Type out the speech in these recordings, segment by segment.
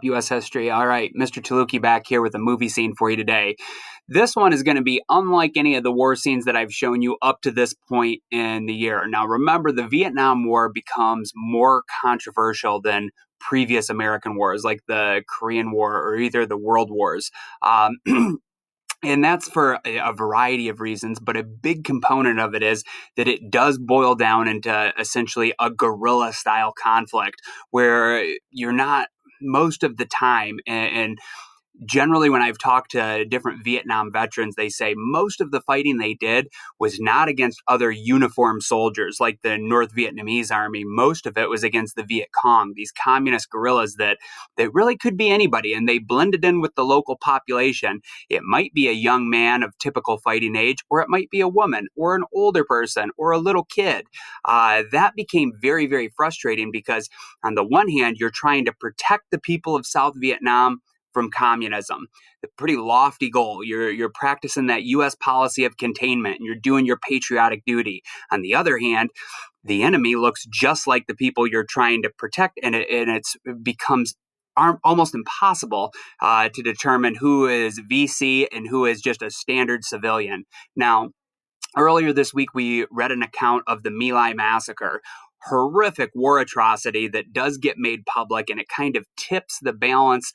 U.S. history? All right, Mr. Chaluki back here with a movie scene for you today. This one is going to be unlike any of the war scenes that I've shown you up to this point in the year. Now, remember, the Vietnam War becomes more controversial than previous American wars, like the Korean War or either the World Wars. And that's for a variety of reasons, but a big component of it is that it does boil down into essentially a guerrilla-style conflict where you're not most of the time, and generally, when I've talked to different Vietnam veterans, they say most of the fighting they did was not against other uniformed soldiers like the North Vietnamese army. Most of it was against the Viet Cong, these communist guerrillas that really could be anybody, and they blended in with the local population. It might be a young man of typical fighting age, or it might be a woman, or an older person, or a little kid. That became very, very frustrating because, on the one hand, you're trying to protect the people of South Vietnam from communism, a pretty lofty goal. You're practicing that U.S. policy of containment, and you're doing your patriotic duty. On the other hand, the enemy looks just like the people you're trying to protect, and it becomes almost impossible to determine who is VC and who is just a standard civilian. Now, earlier this week, we read an account of the My Lai massacre. Horrific war atrocity that does get made public, and it kind of tips the balance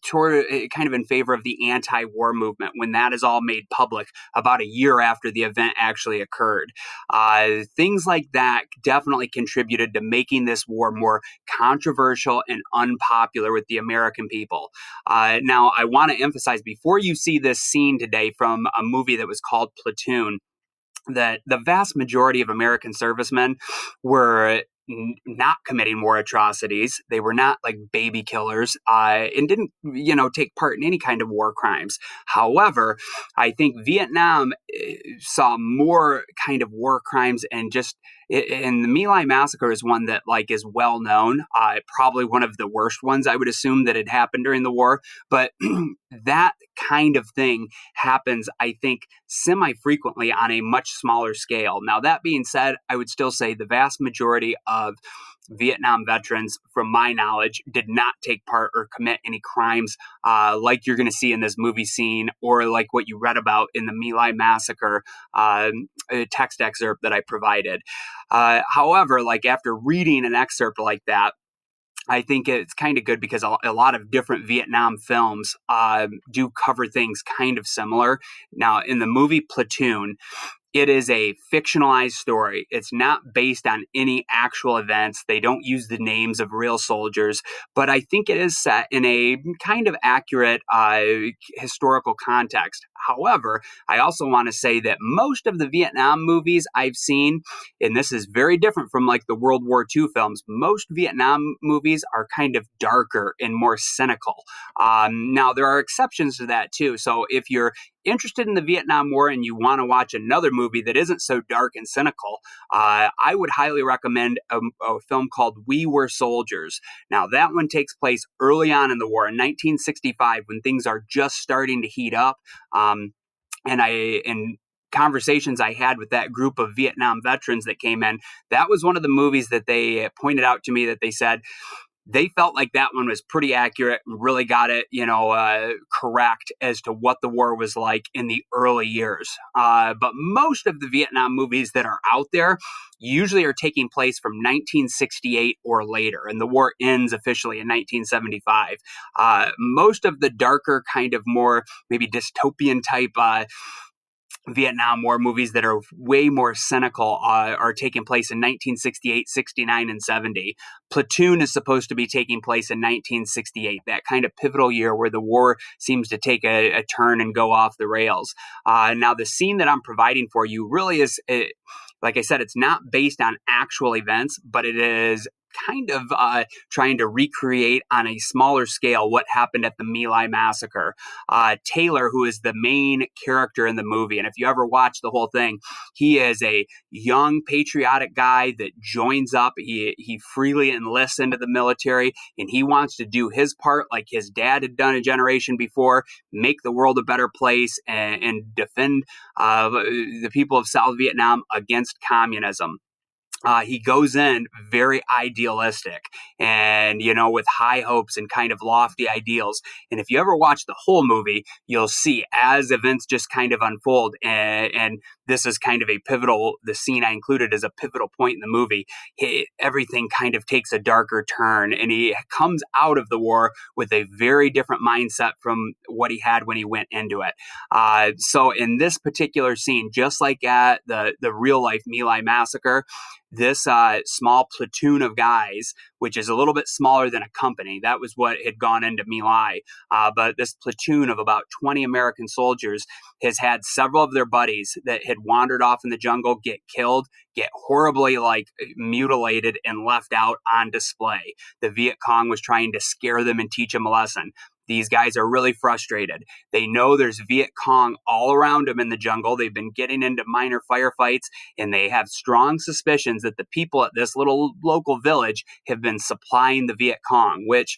toward kind of in favor of the anti-war movement when that is all made public about a year after the event actually occurred. Things like that definitely contributed to making this war more controversial and unpopular with the American people. Now, I want to emphasize, before you see this scene today from a movie that was called Platoon, that the vast majority of American servicemen were not committing war atrocities. They were not like baby killers and didn't, take part in any kind of war crimes. However, I think Vietnam saw more kind of war crimes, and the My Lai massacre is one that is well known. Probably one of the worst ones, I would assume, that had happened during the war. But that kind of thing happens, I think, semi-frequently on a much smaller scale. Now, that being said, I would still say the vast majority of Vietnam veterans, from my knowledge, did not take part or commit any crimes like you're going to see in this movie scene, or like what you read about in the My Lai massacre text excerpt that I provided. However, after reading an excerpt like that, I think it's kind of good because a lot of different Vietnam films do cover things kind of similar. Now, in the movie Platoon, it is a fictionalized story. It's not based on any actual events. They don't use the names of real soldiers, but I think it is set in a kind of accurate historical context. However, I also want to say that most of the Vietnam movies I've seen, and this is very different from the World War II films, most Vietnam movies are kind of darker and more cynical. Now, there are exceptions to that too. So if you're interested in the Vietnam War and you want to watch another movie that isn't so dark and cynical, I would highly recommend a film called We Were Soldiers. Now, that one takes place early on in the war in 1965, when things are just starting to heat up. In conversations I had with that group of Vietnam veterans that came in, that was one of the movies that they pointed out to me, that they said they felt like that one was pretty accurate and really got it, correct as to what the war was like in the early years. But most of the Vietnam movies that are out there usually are taking place from 1968 or later, and the war ends officially in 1975. Most of the darker, kind of more maybe dystopian type Vietnam War movies that are way more cynical are taking place in 1968, 69, and 70. Platoon is supposed to be taking place in 1968, that kind of pivotal year where the war seems to take a turn and go off the rails. Now, the scene that I'm providing for you really is, like I said, it's not based on actual events, but it is kind of trying to recreate on a smaller scale what happened at the My Lai massacre. Taylor, who is the main character in the movie, and if you ever watch the whole thing, he is a young patriotic guy that joins up. He freely enlists into the military, and he wants to do his part like his dad had done a generation before, make the world a better place and defend the people of South Vietnam against communism. he goes in very idealistic and, with high hopes and kind of lofty ideals. And if you ever watch the whole movie, you'll see as events just kind of unfold. And this is kind of the scene I included as a pivotal point in the movie. Everything kind of takes a darker turn, and he comes out of the war with a very different mindset from what he had when he went into it. So in this particular scene, just like at the real life My Lai massacre, this small platoon of guys, which is a little bit smaller than a company, that was what had gone into My Lai, but this platoon of about 20 American soldiers has had several of their buddies that had wandered off in the jungle get killed, get horribly mutilated and left out on display. The Viet Cong was trying to scare them and teach them a lesson. These guys are really frustrated. They know there's Viet Cong all around them in the jungle. They've been getting into minor firefights, and they have strong suspicions that the people at this little local village have been supplying the Viet Cong, which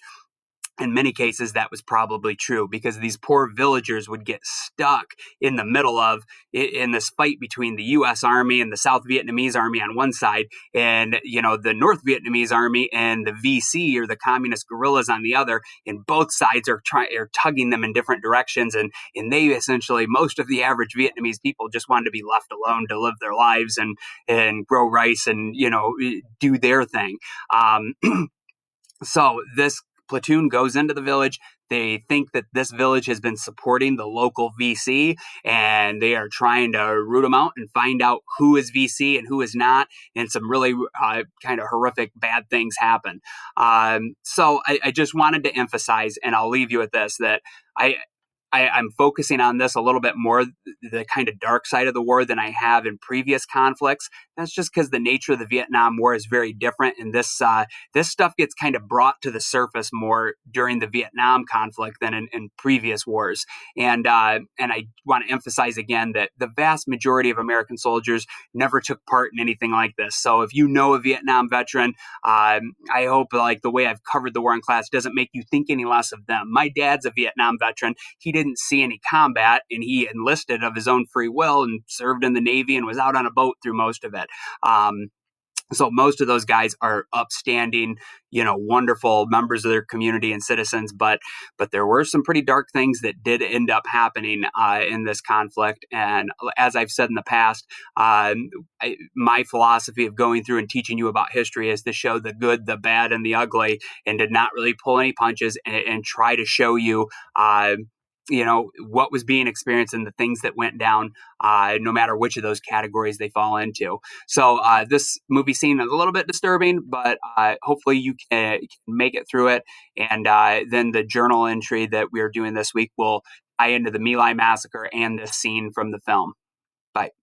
in many cases, that was probably true, because these poor villagers would get stuck in the middle of in this fight between the U.S. Army and the South Vietnamese Army on one side, and the North Vietnamese Army and the VC, or the Communist guerrillas, on the other. And both sides are tugging them in different directions, and they essentially, most of the average Vietnamese people just wanted to be left alone to live their lives and grow rice and do their thing. So this platoon goes into the village. They think that this village has been supporting the local VC, and they are trying to root them out and find out who is VC and who is not. And some really kind of horrific bad things happen. So I just wanted to emphasize, and I'll leave you with this, that I'm focusing on this a little bit more, the kind of dark side of the war, than I have in previous conflicts. That's just because the nature of the Vietnam War is very different, and this stuff gets kind of brought to the surface more during the Vietnam conflict than in previous wars. And I want to emphasize again that the vast majority of American soldiers never took part in anything like this. So if you know a Vietnam veteran, I hope the way I've covered the war in class doesn't make you think any less of them. My dad's a Vietnam veteran. He didn't see any combat, and he enlisted of his own free will and served in the Navy and was out on a boat through most of it. So most of those guys are upstanding, wonderful members of their community and citizens. But there were some pretty dark things that did end up happening in this conflict. And as I've said in the past, my philosophy of going through and teaching you about history is to show the good, the bad, and the ugly, and to not really pull any punches, and try to show you what was being experienced and the things that went down, no matter which of those categories they fall into. So this movie scene is a little bit disturbing, but hopefully you can make it through it. And then the journal entry that we are doing this week will tie into the My Lai massacre and this scene from the film. Bye.